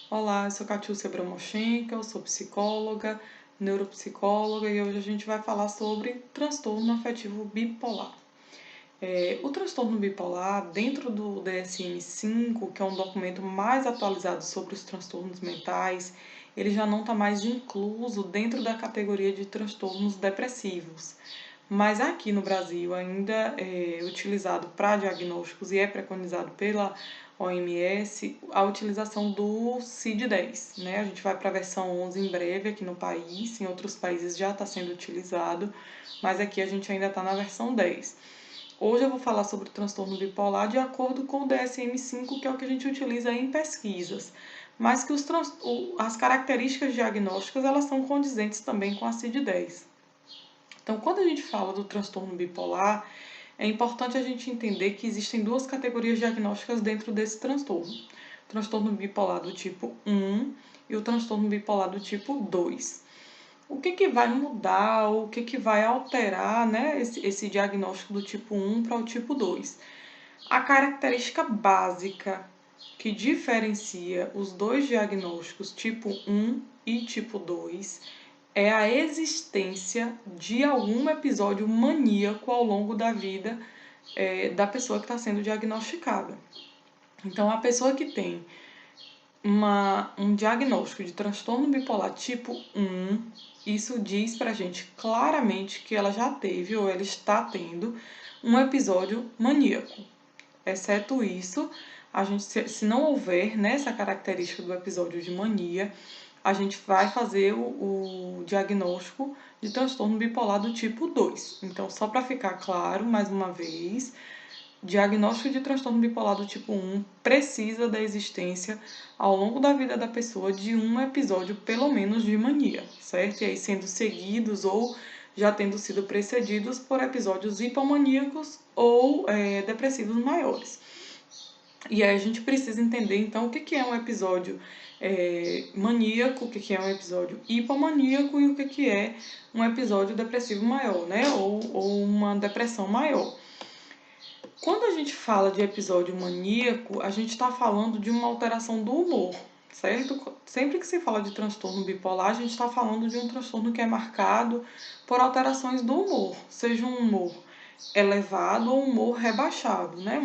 Olá, eu sou Catiúcia Bramochenko, eu sou psicóloga, neuropsicóloga e hoje a gente vai falar sobre transtorno afetivo bipolar. O transtorno bipolar, dentro do DSM-5, que é um documento mais atualizado sobre os transtornos mentais, ele já não está mais incluso dentro da categoria de transtornos depressivos. Mas aqui no Brasil ainda é utilizado para diagnósticos e é preconizado pela OMS a utilização do CID-10, né? A gente vai para a versão 11 em breve aqui no país, em outros países já está sendo utilizado, mas aqui a gente ainda está na versão 10. Hoje eu vou falar sobre o transtorno bipolar de acordo com o DSM-5, que é o que a gente utiliza em pesquisas, mas que as características diagnósticas elas são condizentes também com a CID-10. Então, quando a gente fala do transtorno bipolar, é importante a gente entender que existem duas categorias diagnósticas dentro desse transtorno. O transtorno bipolar do tipo 1 e o transtorno bipolar do tipo 2. O que vai mudar, o que vai alterar, né, esse diagnóstico do tipo 1 para o tipo 2? A característica básica que diferencia os dois diagnósticos, tipo 1 e tipo 2, é a existência de algum episódio maníaco ao longo da vida da pessoa que está sendo diagnosticada. Então, a pessoa que tem um diagnóstico de transtorno bipolar tipo 1, isso diz pra gente claramente que ela já teve ou ela está tendo um episódio maníaco. Exceto isso, a gente, se não houver nessa característica do episódio de mania, a gente vai fazer o diagnóstico de transtorno bipolar do tipo 2. Então, só para ficar claro, mais uma vez, diagnóstico de transtorno bipolar do tipo 1 precisa da existência ao longo da vida da pessoa de um episódio, pelo menos, de mania, certo? E aí sendo seguidos ou já tendo sido precedidos por episódios hipomaníacos ou depressivos maiores. E aí a gente precisa entender, então, o que é um episódio maníaco, o que é um episódio hipomaníaco e o que é um episódio depressivo maior, né? Ou uma depressão maior. Quando a gente fala de episódio maníaco, a gente está falando de uma alteração do humor, certo? Sempre que se fala de transtorno bipolar, a gente está falando de um transtorno que é marcado por alterações do humor, seja um humor elevado ou um humor rebaixado, né?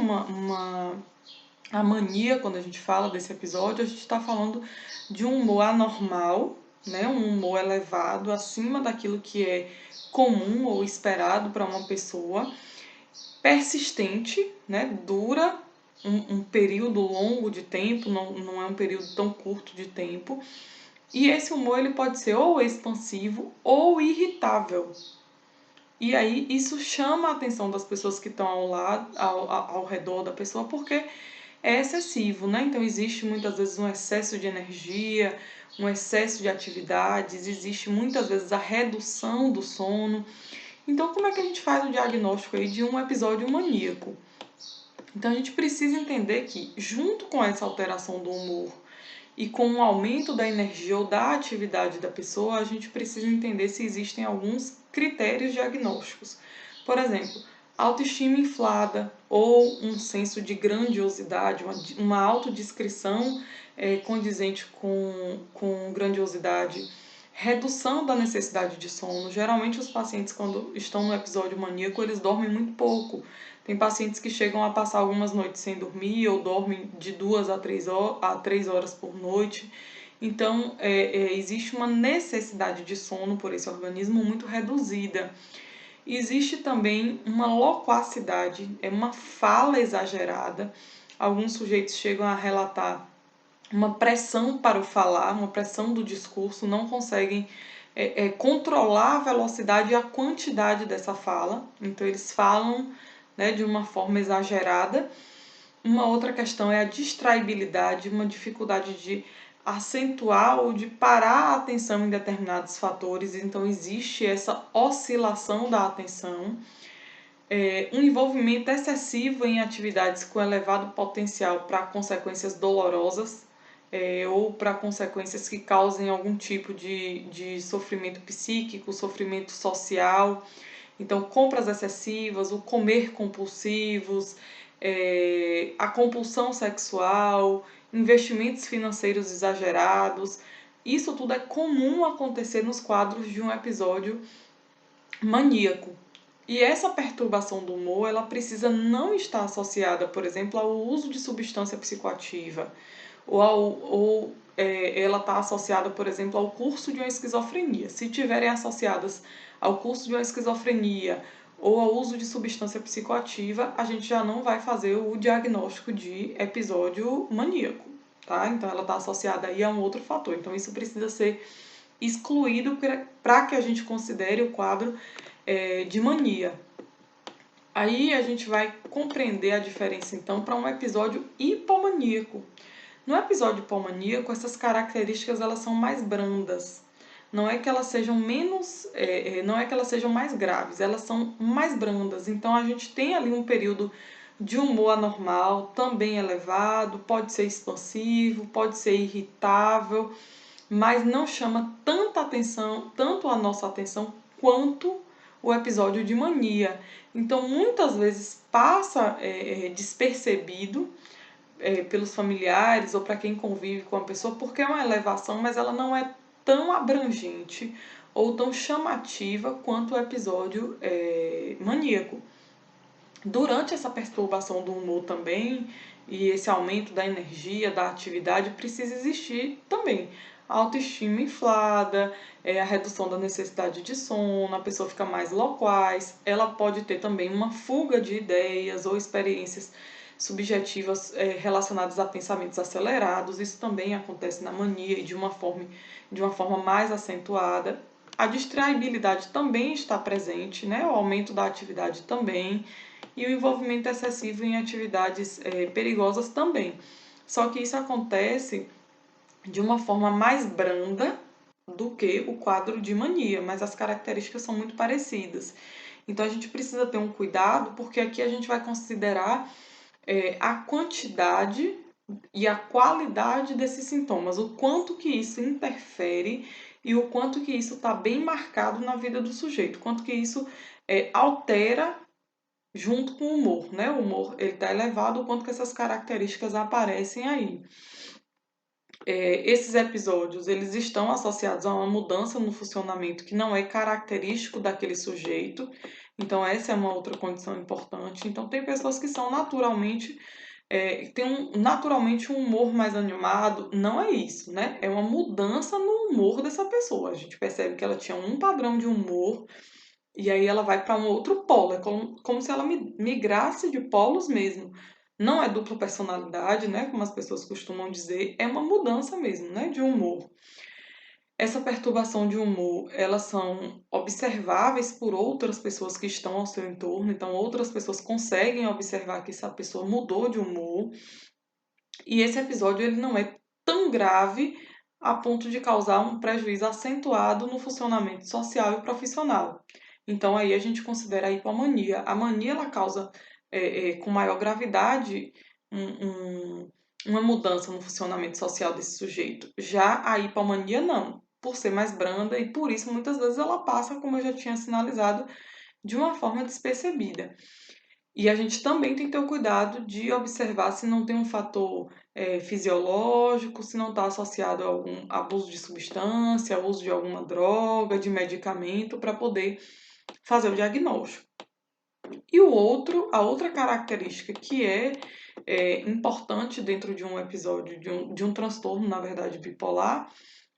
A mania, quando a gente fala desse episódio, a gente está falando de um humor anormal, né? Um humor elevado, acima daquilo que é comum ou esperado para uma pessoa, persistente, né? Dura um período longo de tempo, não é um período tão curto de tempo. E esse humor ele pode ser ou expansivo ou irritável. E aí isso chama a atenção das pessoas que estão ao redor da pessoa, porque é excessivo, né? Então existe muitas vezes um excesso de energia, um excesso de atividades, existe muitas vezes a redução do sono. Então, como é que a gente faz o diagnóstico aí de um episódio maníaco? Então, a gente precisa entender que, junto com essa alteração do humor e com o aumento da energia ou da atividade da pessoa, a gente precisa entender se existem alguns critérios diagnósticos. Por exemplo, autoestima inflada ou um senso de grandiosidade, uma autodescrição condizente com grandiosidade, redução da necessidade de sono. Geralmente os pacientes, quando estão no episódio maníaco, eles dormem muito pouco. Tem pacientes que chegam a passar algumas noites sem dormir ou dormem de 2 a 3 horas por noite. Então, existe uma necessidade de sono por esse organismo muito reduzida. Existe também uma loquacidade, é uma fala exagerada. Alguns sujeitos chegam a relatar uma pressão para o falar, uma pressão do discurso, não conseguem controlar a velocidade e a quantidade dessa fala. Então, eles falam, né, de uma forma exagerada. Uma outra questão é a distraibilidade, uma dificuldade de acentuar ou de parar a atenção em determinados fatores. Então, existe essa oscilação da atenção. Um envolvimento excessivo em atividades com elevado potencial para consequências dolorosas, ou para consequências que causem algum tipo de sofrimento psíquico, sofrimento social. Então, compras excessivas, o comer compulsivos, a compulsão sexual, investimentos financeiros exagerados. Isso tudo é comum acontecer nos quadros de um episódio maníaco. E essa perturbação do humor, ela precisa não estar associada, por exemplo, ao uso de substância psicoativa, ela está associada, por exemplo, ao curso de uma esquizofrenia. Se tiverem associadas ao curso de uma esquizofrenia ou ao uso de substância psicoativa, a gente já não vai fazer o diagnóstico de episódio maníaco, tá? Então ela está associada aí a um outro fator. Então isso precisa ser excluído para que a gente considere o quadro de mania. Aí a gente vai compreender a diferença então para um episódio hipomaníaco. No episódio hipomaníaco, essas características elas são mais brandas. Não é que elas sejam não é que elas sejam mais graves, elas são mais brandas. Então a gente tem ali um período de humor anormal, também elevado, pode ser expansivo, pode ser irritável, mas não chama tanta atenção, tanto a nossa atenção quanto o episódio de mania. Então muitas vezes passa despercebido pelos familiares ou para quem convive com a pessoa, porque é uma elevação, mas ela não é tão abrangente ou tão chamativa quanto o episódio maníaco. Durante essa perturbação do humor também, e esse aumento da energia, da atividade, precisa existir também a autoestima inflada, a redução da necessidade de sono, a pessoa fica mais loquaz, ela pode ter também uma fuga de ideias ou experiências subjetivas relacionadas a pensamentos acelerados. Isso também acontece na mania e de uma forma mais acentuada. A distraibilidade também está presente, né? O aumento da atividade também e o envolvimento excessivo em atividades perigosas também. Só que isso acontece de uma forma mais branda do que o quadro de mania, mas as características são muito parecidas. Então a gente precisa ter um cuidado, porque aqui a gente vai considerar a quantidade e a qualidade desses sintomas, o quanto que isso interfere e o quanto que isso está bem marcado na vida do sujeito, o quanto que isso altera junto com o humor, né? O humor ele está elevado, o quanto que essas características aparecem aí. Esses episódios eles estão associados a uma mudança no funcionamento que não é característico daquele sujeito. Então essa é uma outra condição importante. Então tem pessoas que são naturalmente têm naturalmente um humor mais animado. Não é isso, né? É uma mudança no humor dessa pessoa. A gente percebe que ela tinha um padrão de humor e aí ela vai para um outro polo, é como se ela migrasse de polos mesmo. Não é dupla personalidade, né, como as pessoas costumam dizer, é uma mudança mesmo, né, de humor. Essa perturbação de humor, elas são observáveis por outras pessoas que estão ao seu entorno, então outras pessoas conseguem observar que essa pessoa mudou de humor. E esse episódio ele não é tão grave a ponto de causar um prejuízo acentuado no funcionamento social e profissional. Então aí a gente considera a hipomania. A mania ela causa com maior gravidade uma mudança no funcionamento social desse sujeito. Já a hipomania não, por ser mais branda e por isso muitas vezes ela passa, como eu já tinha sinalizado, de uma forma despercebida. E a gente também tem que ter o cuidado de observar se não tem um fator fisiológico, se não está associado a algum abuso de substância, ao uso de alguma droga, de medicamento, para poder fazer o diagnóstico. E a outra característica que é importante dentro de um episódio, de um transtorno, na verdade, bipolar,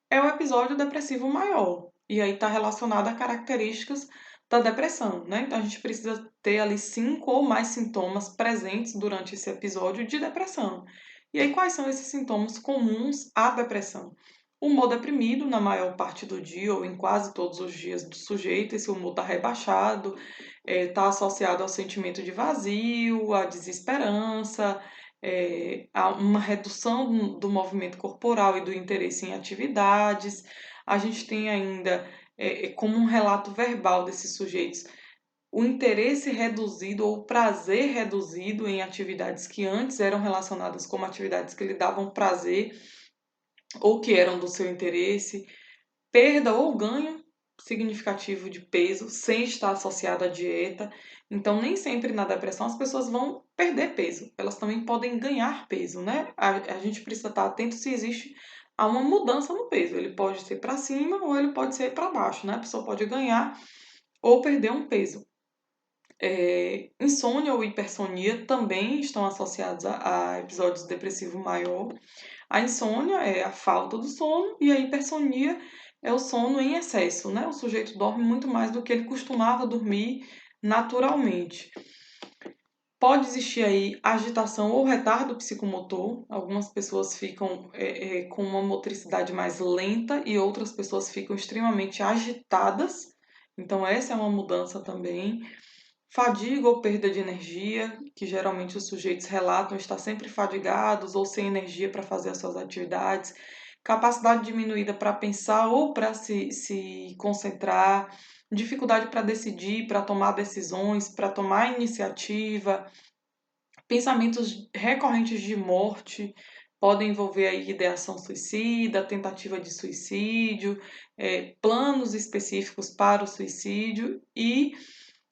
é o episódio depressivo maior. E aí está relacionado a características da depressão, né? Então a gente precisa ter ali 5 ou mais sintomas presentes durante esse episódio de depressão. E aí quais são esses sintomas comuns à depressão? O humor deprimido na maior parte do dia ou em quase todos os dias do sujeito, esse humor está rebaixado, está associado ao sentimento de vazio, à desesperança, a uma redução do movimento corporal e do interesse em atividades. A gente tem ainda, como um relato verbal desses sujeitos, o interesse reduzido ou o prazer reduzido em atividades que antes eram relacionadas como atividades que lhe davam prazer ou que eram do seu interesse, perda ou ganho significativo de peso sem estar associado à dieta. Então, nem sempre na depressão as pessoas vão perder peso, elas também podem ganhar peso, né? A gente precisa estar atento se existe a uma mudança no peso. Ele pode ser para cima ou ele pode ser para baixo, né? A pessoa pode ganhar ou perder um peso. Insônia ou hipersonia também estão associados a episódios depressivos maior. A insônia é a falta do sono e a hipersonia é o sono em excesso, né? O sujeito dorme muito mais do que ele costumava dormir naturalmente. Pode existir aí agitação ou retardo psicomotor. Algumas pessoas ficam com uma motricidade mais lenta e outras pessoas ficam extremamente agitadas. Então, essa é uma mudança também. Fadiga ou perda de energia, que geralmente os sujeitos relatam estar sempre fadigados ou sem energia para fazer as suas atividades. Capacidade diminuída para pensar ou para se concentrar. Dificuldade para decidir, para tomar decisões, para tomar iniciativa. Pensamentos recorrentes de morte, podem envolver aí ideação suicida, tentativa de suicídio, planos específicos para o suicídio e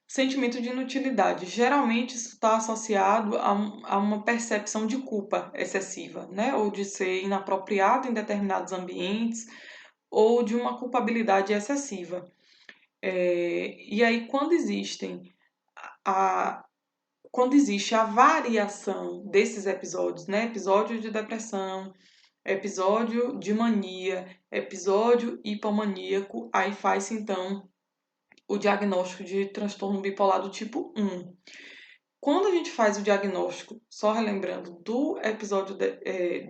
sentimento de inutilidade. Geralmente isso está associado a uma percepção de culpa excessiva, né? Ou de ser inapropriado em determinados ambientes, ou de uma culpabilidade excessiva. E aí, a, quando existe a variação desses episódios, né? Episódio de depressão, episódio de mania, episódio hipomaníaco, aí faz-se então o diagnóstico de transtorno bipolar do tipo 1. Quando a gente faz o diagnóstico, só relembrando, do episódio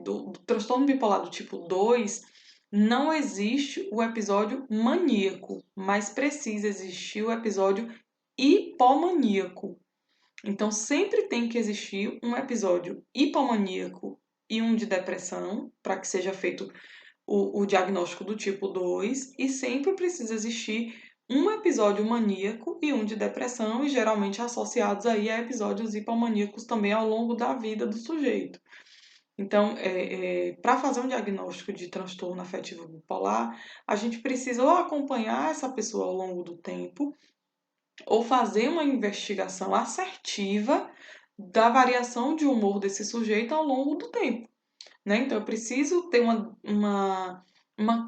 do transtorno bipolar do tipo 2, não existe o episódio maníaco, mas precisa existir o episódio hipomaníaco. Então, sempre tem que existir um episódio hipomaníaco e um de depressão, para que seja feito o diagnóstico do tipo 2, e sempre precisa existir um episódio maníaco e um de depressão, e geralmente associados aí a episódios hipomaníacos também ao longo da vida do sujeito. Então, para fazer um diagnóstico de transtorno afetivo bipolar, a gente precisa ou acompanhar essa pessoa ao longo do tempo, ou fazer uma investigação assertiva da variação de humor desse sujeito ao longo do tempo, né? Então, eu preciso ter uma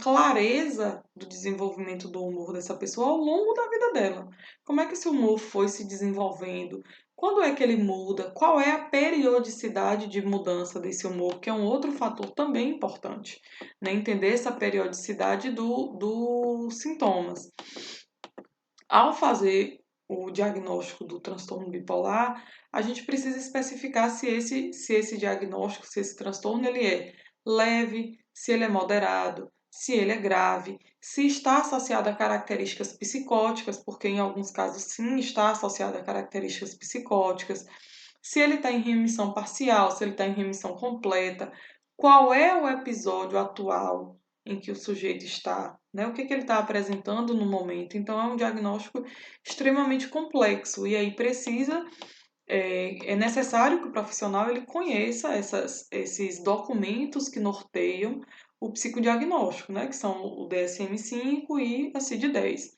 clareza do desenvolvimento do humor dessa pessoa ao longo da vida dela. Como é que esse humor foi se desenvolvendo? Quando é que ele muda? Qual é a periodicidade de mudança desse humor, que é um outro fator também importante, né? Entender essa periodicidade dos sintomas. Ao fazer o diagnóstico do transtorno bipolar, a gente precisa especificar se esse diagnóstico, se esse transtorno ele é leve, se ele é moderado, se ele é grave, se está associado a características psicóticas, porque em alguns casos sim está associado a características psicóticas, se ele está em remissão parcial, se ele está em remissão completa, qual é o episódio atual em que o sujeito está, né? O que ele está apresentando no momento. Então, é um diagnóstico extremamente complexo e aí é necessário que o profissional ele conheça esses documentos que norteiam o psicodiagnóstico, né? Que são o DSM-5 e a CID-10.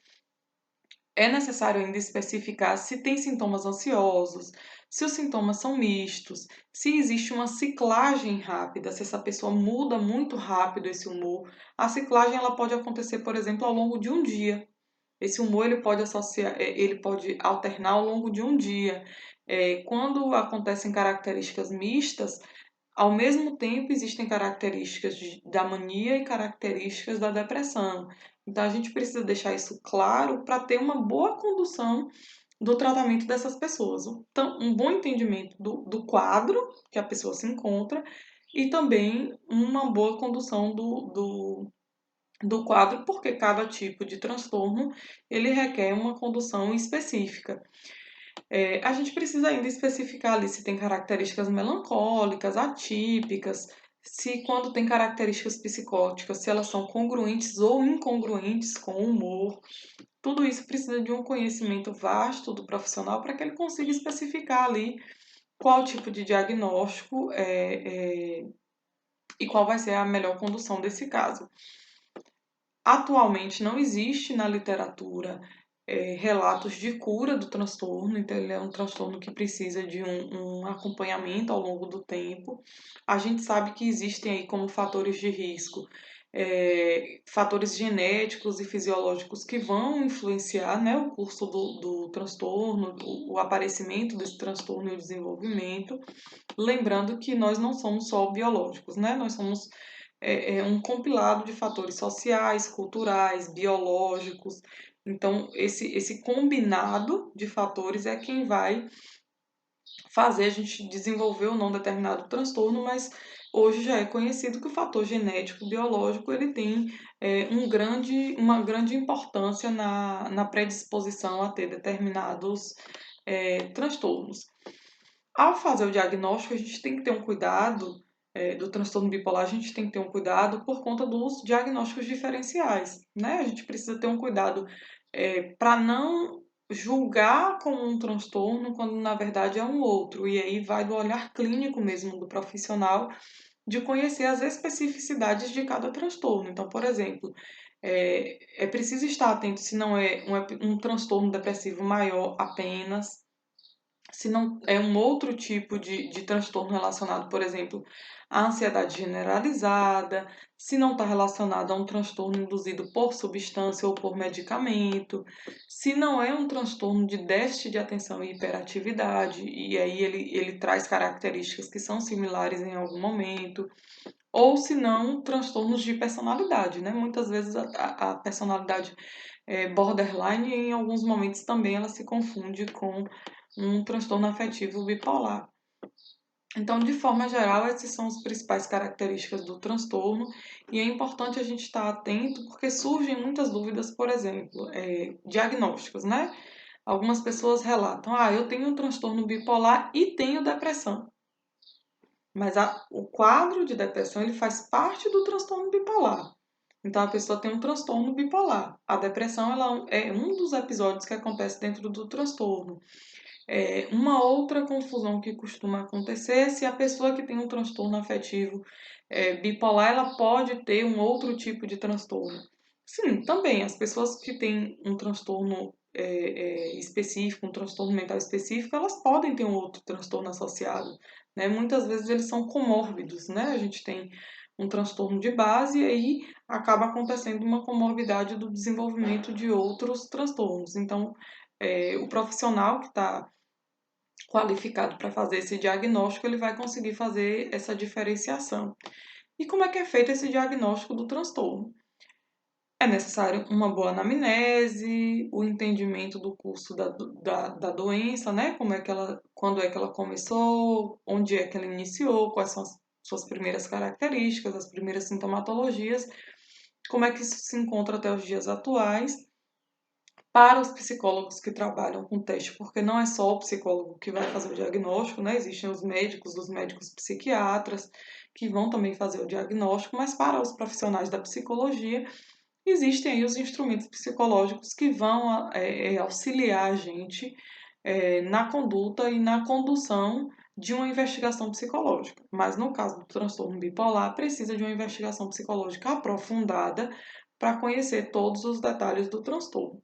É necessário ainda especificar se tem sintomas ansiosos, se os sintomas são mistos, se existe uma ciclagem rápida, se essa pessoa muda muito rápido esse humor. A ciclagem ela pode acontecer, por exemplo, ao longo de um dia. Esse humor ele pode alternar ao longo de um dia. Quando acontecem características mistas, ao mesmo tempo, existem características da mania e características da depressão. Então, a gente precisa deixar isso claro para ter uma boa condução do tratamento dessas pessoas. Então, um bom entendimento do quadro que a pessoa se encontra e também uma boa condução do quadro, porque cada tipo de transtorno ele requer uma condução específica. A gente precisa ainda especificar ali se tem características melancólicas, atípicas, se quando tem características psicóticas, se elas são congruentes ou incongruentes com o humor. Tudo isso precisa de um conhecimento vasto do profissional para que ele consiga especificar ali qual tipo de diagnóstico e qual vai ser a melhor condução desse caso. Atualmente não existe na literatura relatos de cura do transtorno, então ele é um transtorno que precisa de um acompanhamento ao longo do tempo. A gente sabe que existem aí como fatores de risco, fatores genéticos e fisiológicos que vão influenciar, né, o curso do transtorno, o aparecimento desse transtorno e o desenvolvimento. Lembrando que nós não somos só biológicos, né? Nós somos um compilado de fatores sociais, culturais, biológicos. Então, esse combinado de fatores é quem vai fazer a gente desenvolver ou não determinado transtorno, mas hoje já é conhecido que o fator genético biológico ele tem uma grande importância na predisposição a ter determinados transtornos. Ao fazer o diagnóstico, a gente tem que ter um cuidado do transtorno bipolar, a gente tem que ter um cuidado por conta dos diagnósticos diferenciais, né? A gente precisa ter um cuidado para não julgar como um transtorno quando na verdade é um outro. E aí vai do olhar clínico mesmo do profissional de conhecer as especificidades de cada transtorno. Então, por exemplo, é preciso estar atento se não é um transtorno depressivo maior apenas, se não é um outro tipo de transtorno relacionado, por exemplo, à ansiedade generalizada, se não está relacionado a um transtorno induzido por substância ou por medicamento, se não é um transtorno de déficit de atenção e hiperatividade, e aí ele traz características que são similares em algum momento, ou se não, transtornos de personalidade, né? Muitas vezes a personalidade borderline, em alguns momentos também ela se confunde com um transtorno afetivo bipolar. Então, de forma geral, essas são as principais características do transtorno e é importante a gente estar atento porque surgem muitas dúvidas, por exemplo, diagnósticos, né? Algumas pessoas relatam, eu tenho um transtorno bipolar e tenho depressão. Mas o quadro de depressão ele faz parte do transtorno bipolar. Então, a pessoa tem um transtorno bipolar. A depressão ela é um dos episódios que acontece dentro do transtorno. Uma outra confusão que costuma acontecer é se a pessoa que tem um transtorno afetivo bipolar, ela pode ter um outro tipo de transtorno. Sim, também. As pessoas que têm um transtorno específico, um transtorno mental específico, elas podem ter um outro transtorno associado, né? Muitas vezes eles são comórbidos, né? A gente tem um transtorno de base e aí acaba acontecendo uma comorbidade do desenvolvimento de outros transtornos. Então, o profissional que está qualificado para fazer esse diagnóstico, ele vai conseguir fazer essa diferenciação. E como é que é feito esse diagnóstico do transtorno? É necessário uma boa anamnese, o entendimento do curso da doença, né? Quando é que ela começou, onde é que ela iniciou, quais são as suas primeiras características, as primeiras sintomatologias, como é que isso se encontra até os dias atuais. Para os psicólogos que trabalham com teste, porque não é só o psicólogo que vai fazer o diagnóstico, né? Existem os médicos psiquiatras, que vão também fazer o diagnóstico, mas para os profissionais da psicologia, existem aí os instrumentos psicológicos que vão auxiliar a gente na conduta e na condução de uma investigação psicológica. Mas no caso do transtorno bipolar, precisa de uma investigação psicológica aprofundada para conhecer todos os detalhes do transtorno.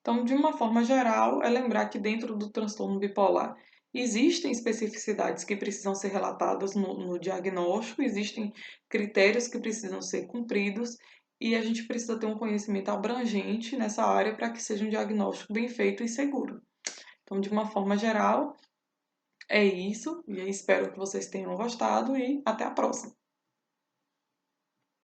Então, de uma forma geral, é lembrar que dentro do transtorno bipolar existem especificidades que precisam ser relatadas no diagnóstico, existem critérios que precisam ser cumpridos e a gente precisa ter um conhecimento abrangente nessa área para que seja um diagnóstico bem feito e seguro. Então, de uma forma geral, é isso, e eu espero que vocês tenham gostado e até a próxima!